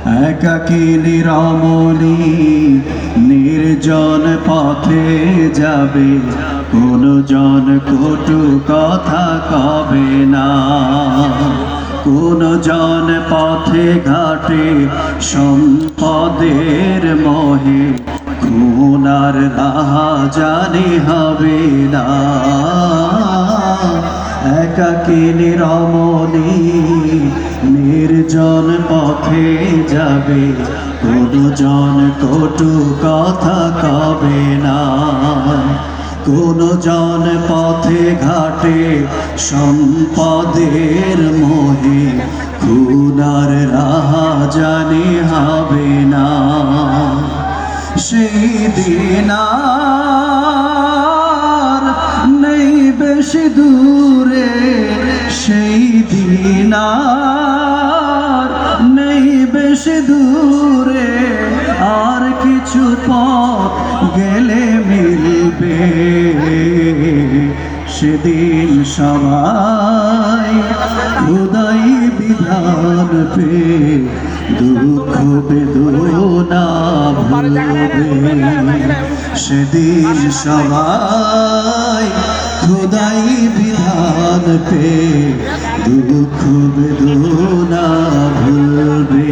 একাকিনী রমণী নির্জন পথে যাবে, কোন জন কটু কথা কবে না। কোন জন পথে ঘাটে সম্পদের মোহে, খুনার রাহাজানি হবে না। একাকিনী রমণী নির্জন পথে যাবে, কোন জন কটু কথা কবে না। কোন জন পথে ঘাটে সম্পদের মোহে, খুনার রাহাজানি হবে না। সেই দিন আর নেই বেশি দূরে, সেই দিন আর নেই বেশি দূরে, আর কিছু পথ গেলে মিলবে। সেদিন সবাই খোদাই বিধান পে দুঃখ বেদনা ভুলবে। সেদিন সবাই খোদাই বিধান পে দুঃখ বেদনা ভুলবে।